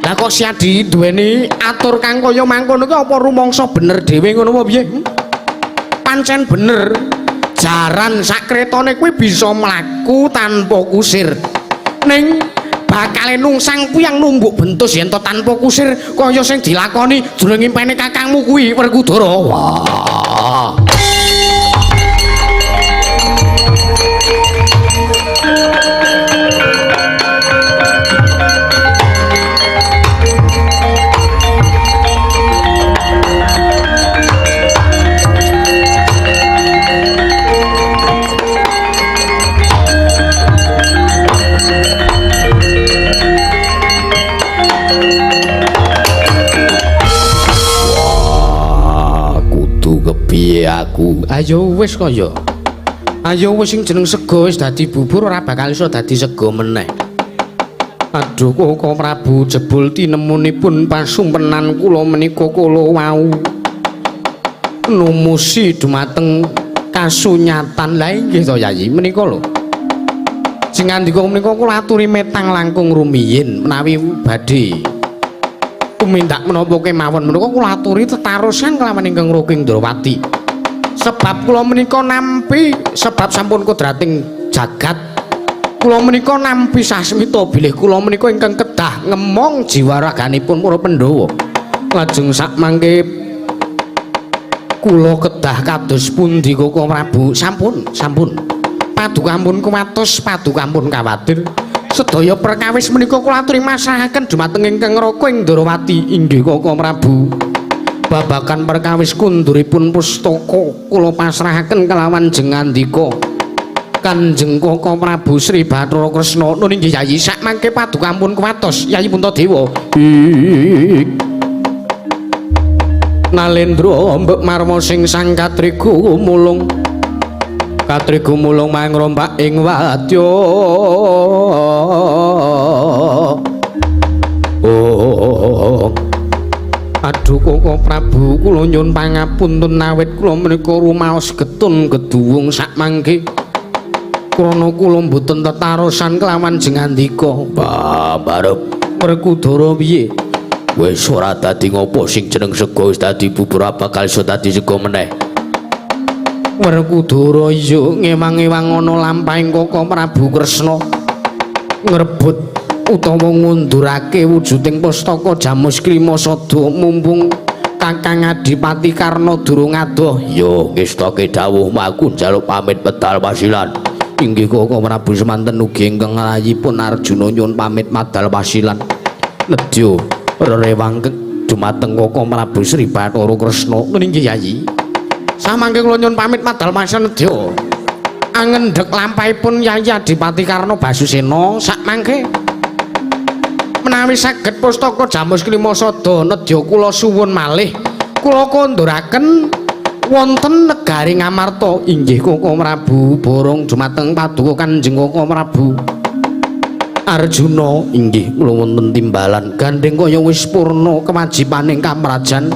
Lah kok siadi duweni atur kang kaya mangkono ki apa rumangsa bener dhewe ngono apa piye? Pancen bener. Jaran sak kretane kuwi bisa mlaku tanpa kusir. Ning bakale nungsang kuyang numbuk bentus yen to tanpa kusir kaya sing dilakoni jroning impene kakangmu kuwi Werkudara. Wah. Kepiye aku? Ayo wis kaya. Ayo wis sing jeneng sego wis dadi bubur ora bakal iso dadi sego meneh. Aduh kok Prabu jebul tinemunipun pasumpenan kula menika kala wau. Numusi dumateng kasunyatan. Lah inggih to Yayi menika lho. Sing ngandika menika kula aturi metang langkung rumiyin menawi badhe tumindak menapa kemawon menika kula aturi tetarusan kelawan ingkang Roking Ndrawati. Sebab kula menika nampi sebab sampun kodrating jagat. Kula menika nampi sasmita bilih kula menika ingkang kedah ngemong jiwa raganipun para Pandhawa. Lajeng sak mangke kula kedah kados pundi Koko Prabu? Sampun. Padukampun kuwatos, padukampun kawadir. Sedaya perkawis menika kula aturi masrahaken dumateng ingkang Roking Ndrawati inggih Koko Prabu. Babagan perkawis kunduripun pustaka kula pasrahaken kelawan jengandika Kanjeng Koko Prabu Sri Bathara Kresna. Nun inggih Yayi sak mangke padukampun kuwatos Yayi Puntadewa. Nalendra mbek marma sing sang katriga mulung katriga mulung mangrombak ing wadya. Aduh Koko Prabu kula nyuwun pangapunten awit kula menika rumaos getun geduwung sak mangke krana kula mboten tetarosan kelawan jengandika. Barep Werkudara piye? wis ora dadi ngopo sing jeneng sego wis dadi bubur bakal iso dadi sego meneh. Werkudara iya ngewang-ewang ana lampahing Koko Prabu Kresna ngrebut utawa ngundurake wujuding pustaka Jamus Klimasada mumpung Kakang Adipati Karna durung adoh. Yo ngestake dawuh aku njaluk pamit medal wasilan. Inggih Koko Prabu semanten ugi ingkang layipun Arjuna nyuwun pamit medal wasilan. Nedya rerewang dumateng Koko Prabu Sri Bathara Kresna. Inggih Yayi. Samangke kula nyuwun pamit medal wasilan nedya. Angendhek lampahipun Yayi Adipati Karna Basusena sak mangke menawi saged pustaka Jamus Klimasada nedya kula suwun malih kula konduraken wonten negari Ngamarta. Inggih Koko Prabu borong dumateng paduka Kanjeng Koko Prabu Arjuna. Inggih kula wonten timbalan gandeng kaya wis purna kewajibaning kamrajan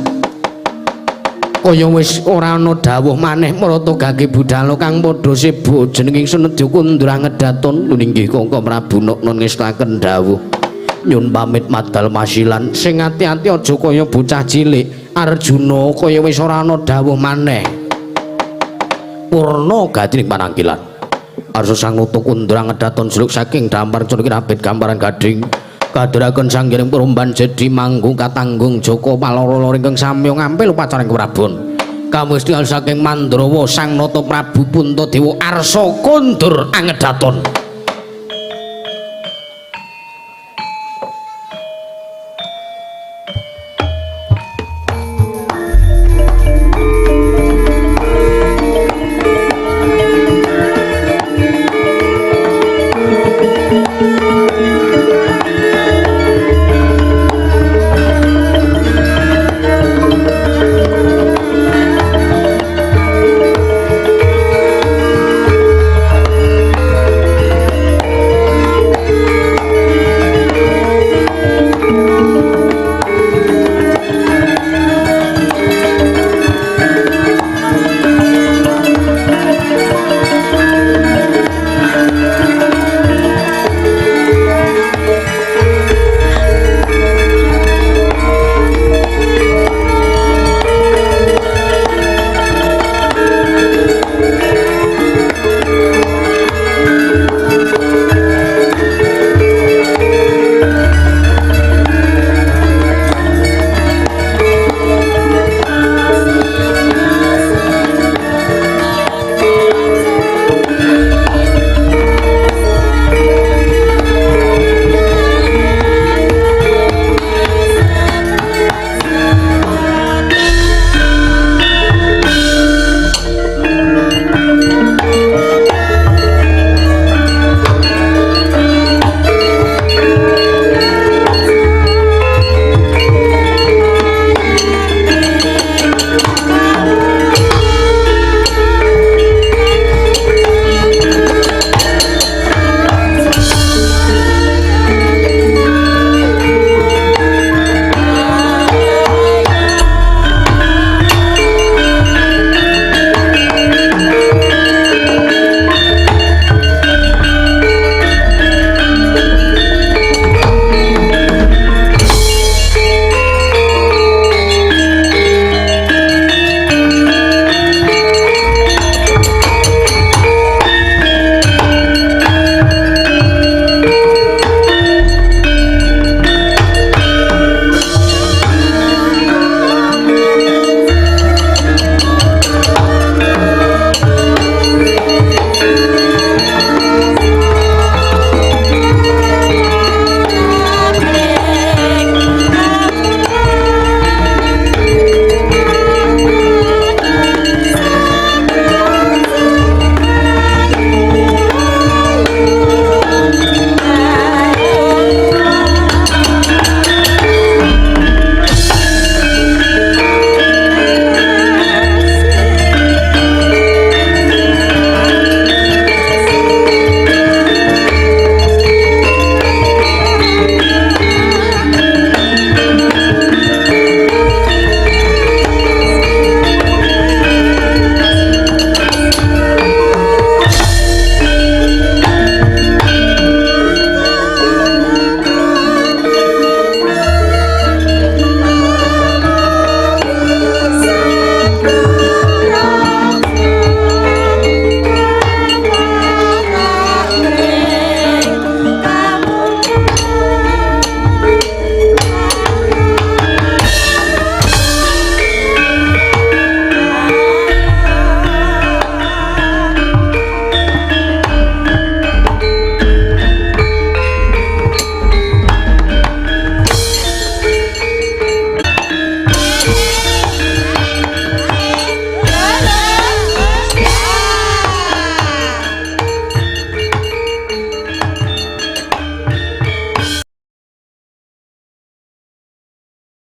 kaya wis ora ana dawuh maneh marata gage budhal kang padha sibuk jenenging Senedya Kundura Ngedaton. Inggih Koko Prabu nok ngestaken dawuh nyun pamit madal masilan sing ati-ati aja kaya bocah cilik. Arjuna kaya wis ora ana dawuh maneh purna gatining panangkilan. Arsa Sang Nata Kundura Ngedaton suluk saking dampar cur kirabit gambaran gading kadhiraken sanggening perumban jadi manggung katanggung Joko Paloro ingkang samya ngampil upacara Prabon kamustian saking Mandrawa Sang Nata Prabu Puntadewa Arsa Kundur Angedaton.